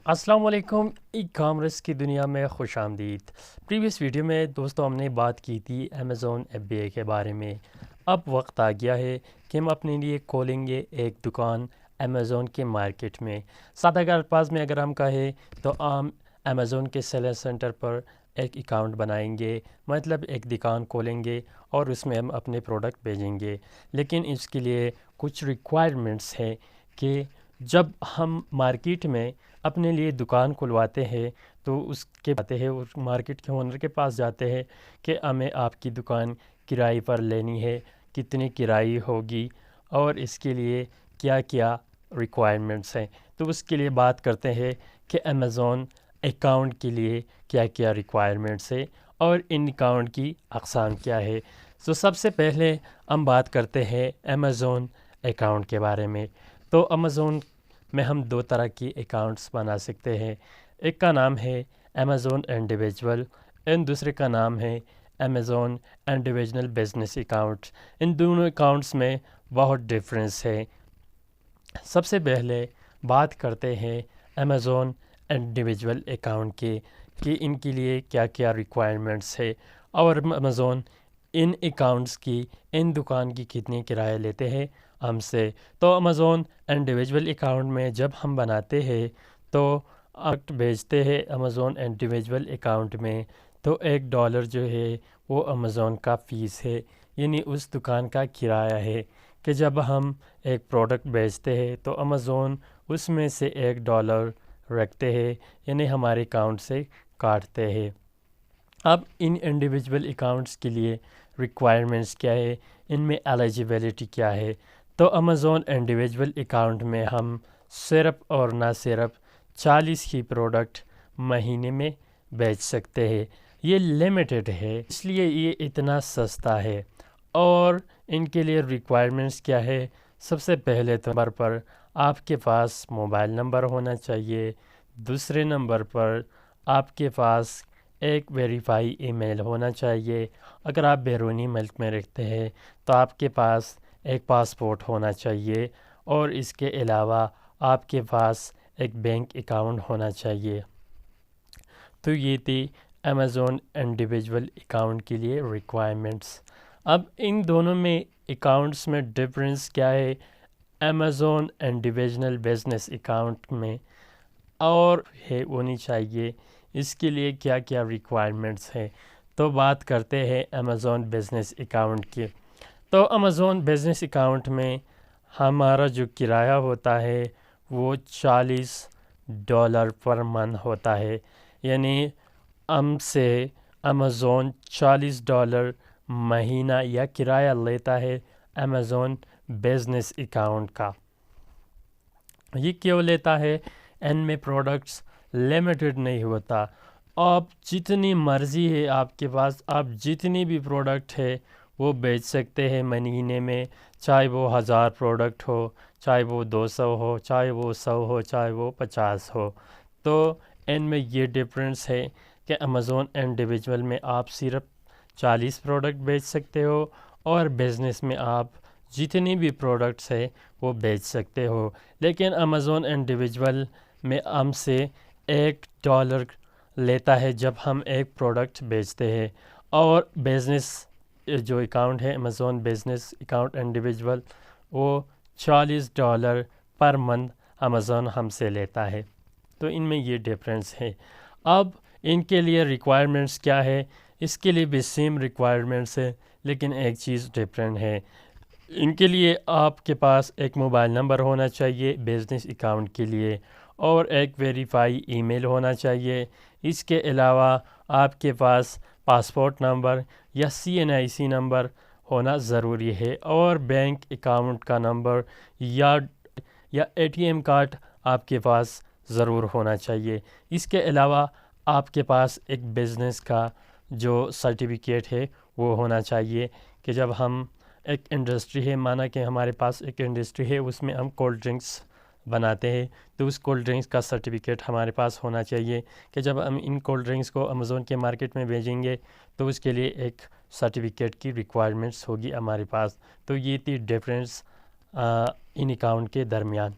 السلام علیکم، e commerce کی دنیا میں خوش آمدید۔ پریویس ویڈیو میں دوستوں ہم نے بات کی تھی امیزون ایف بی اے کے بارے میں۔ اب وقت آ گیا ہے کہ ہم اپنے لیے کھولیں گے ایک دکان امیزون کے مارکیٹ میں۔ سادہ الفاظ میں اگر ہم کہیں تو ہم امیزون کے سیلر سینٹر پر ایک اکاؤنٹ بنائیں گے، مطلب ایک دکان کھولیں گے اور اس میں ہم اپنے پروڈکٹ بھیجیں گے۔ لیکن اس کے لیے کچھ ریکوائرمنٹس ہیں کہ جب ہم مارکیٹ میں اپنے لیے دکان کھلواتے ہیں تو اس کے باتیں ہیں، اس مارکیٹ کے اونر کے پاس جاتے ہیں کہ ہمیں آپ کی دکان کرائے پر لینی ہے، کتنی کرائے ہوگی اور اس کے لیے کیا کیا ریکوائرمنٹس ہیں۔ تو اس کے لیے بات کرتے ہیں کہ امیزون اکاؤنٹ کے لیے کیا کیا ریکوائرمنٹس ہے اور ان اکاؤنٹ کی اقسام کیا ہے۔ تو سب سے پہلے ہم بات کرتے ہیں امیزون اکاؤنٹ کے بارے میں۔ تو امیزون میں ہم دو طرح کی اکاؤنٹس بنا سکتے ہیں۔ ایک کا نام ہے امیزون انڈیویجول اور دوسرے کا نام ہے امیزون انڈیویجول بزنس اکاؤنٹ۔ ان دونوں اکاؤنٹس میں بہت ڈفرینس ہے۔ سب سے پہلے بات کرتے ہیں امیزون انڈیویجول اکاؤنٹ کی کہ ان کے لیے کیا کیا ریکوائرمنٹس ہے اور امیزون ان اکاؤنٹس کی ان دکان کی کتنی کرایہ لیتے ہیں ہم سے۔ تو امیزون انڈیویجول اکاؤنٹ میں جب ہم بناتے ہیں تو پروڈکٹ بیچتے ہیں امیزون انڈیویجول اکاؤنٹ میں تو $1 جو ہے وہ امیزون کا فیس ہے، یعنی اس دکان کا کرایہ ہے کہ جب ہم ایک پروڈکٹ بیچتے ہیں تو امیزون اس میں سے $1 رکھتے ہیں، یعنی ہمارے اکاؤنٹ سے کاٹتے ہیں۔ اب ان انڈیویجول اکاؤنٹس کے لیے ریکوائرمنٹس کیا ہے، ان میں ایلیجیبلٹی کیا ہے۔ تو امیزون انڈیویجول اکاؤنٹ میں ہم صرف اور نہ صرف 40 ہی پروڈکٹ مہینے میں بیچ سکتے ہیں۔ یہ لمیٹڈ ہے، اس لیے یہ اتنا سستا ہے۔ اور ان کے لیے ریکوائرمنٹس کیا ہے؟ سب سے پہلے نمبر پر آپ کے پاس موبائل نمبر ہونا چاہیے، دوسرے نمبر پر آپ کے پاس ایک ویریفائی ای میل ہونا چاہیے۔ اگر آپ بیرونی ملک میں رہتے ہیں تو آپ کے پاس ایک پاسپورٹ ہونا چاہیے اور اس کے علاوہ آپ کے پاس ایک بینک اکاؤنٹ ہونا چاہیے۔ تو یہ تھی امیزون انڈیویجول اکاؤنٹ کے لیے ریکوائرمنٹس۔ اب ان دونوں میں اکاؤنٹس میں ڈفرینس کیا ہے امیزون انڈیویجول بزنس اکاؤنٹ میں اور ہے ہونی چاہیے، اس کے لیے کیا کیا ریکوائرمنٹس ہیں۔ تو بات کرتے ہیں امیزون بزنس اکاؤنٹ کی۔ تو امیزون بزنس اکاؤنٹ میں ہمارا جو کرایہ ہوتا ہے وہ $40 پر منتھ ہوتا ہے، یعنی ہم سے امیزون $40 مہینہ یا کرایہ لیتا ہے امیزون بزنس اکاؤنٹ کا۔ یہ کیوں لیتا ہے؟ ان میں پروڈکٹس لمیٹڈ نہیں ہوتا، آپ جتنی مرضی ہے آپ کے پاس، آپ جتنی بھی پروڈکٹ ہے وہ بیچ سکتے ہیں مہینے میں، چاہے وہ 1000 پروڈکٹ ہو، چاہے وہ 200 ہو، چاہے وہ 100 ہو، چاہے وہ 50 ہو۔ تو ان میں یہ ڈفرینس ہے کہ امیزون انڈیویجول میں آپ صرف 40 پروڈکٹ بیچ سکتے ہو اور بزنس میں آپ جتنی بھی پروڈکٹس ہے وہ بیچ سکتے ہو۔ لیکن امیزون انڈیویجول میں ہم سے $1 لیتا ہے جب ہم ایک پروڈکٹ بیچتے ہیں، اور بزنس جو اکاؤنٹ ہے امیزون بزنس اکاؤنٹ انڈیویجول وہ $40 پر منتھ امیزون ہم سے لیتا ہے۔ تو ان میں یہ ڈفرینس ہے۔ اب ان کے لیے ریکوائرمنٹس کیا ہے؟ اس کے لیے بھی سیم ریکوائرمنٹس ہے لیکن ایک چیز ڈفرینٹ ہے۔ ان کے لیے آپ کے پاس ایک موبائل نمبر ہونا چاہیے بزنس اکاؤنٹ کے لیے اور ایک ویریفائی ای میل ہونا چاہیے۔ اس کے علاوہ آپ کے پاس پاسپورٹ نمبر یا CNIC نمبر ہونا ضروری ہے اور بینک اکاؤنٹ کا نمبر یا ATM کارڈ آپ کے پاس ضرور ہونا چاہیے۔ اس کے علاوہ آپ کے پاس ایک بزنس کا جو سرٹیفکیٹ ہے وہ ہونا چاہیے کہ جب ہم ایک انڈسٹری ہے، مانا کہ ہمارے پاس ایک انڈسٹری ہے، اس میں ہم کولڈ ڈرنکس بناتے ہیں تو اس کولڈ ڈرنکس کا سرٹیفکیٹ ہمارے پاس ہونا چاہیے کہ جب ہم ان کولڈ ڈرنکس کو امیزون کے مارکیٹ میں بھیجیں گے تو اس کے لیے ایک سرٹیفکیٹ کی ریکوائرمنٹس ہوگی ہمارے پاس۔ تو یہ تھی ڈفرینس ان اکاؤنٹ کے درمیان۔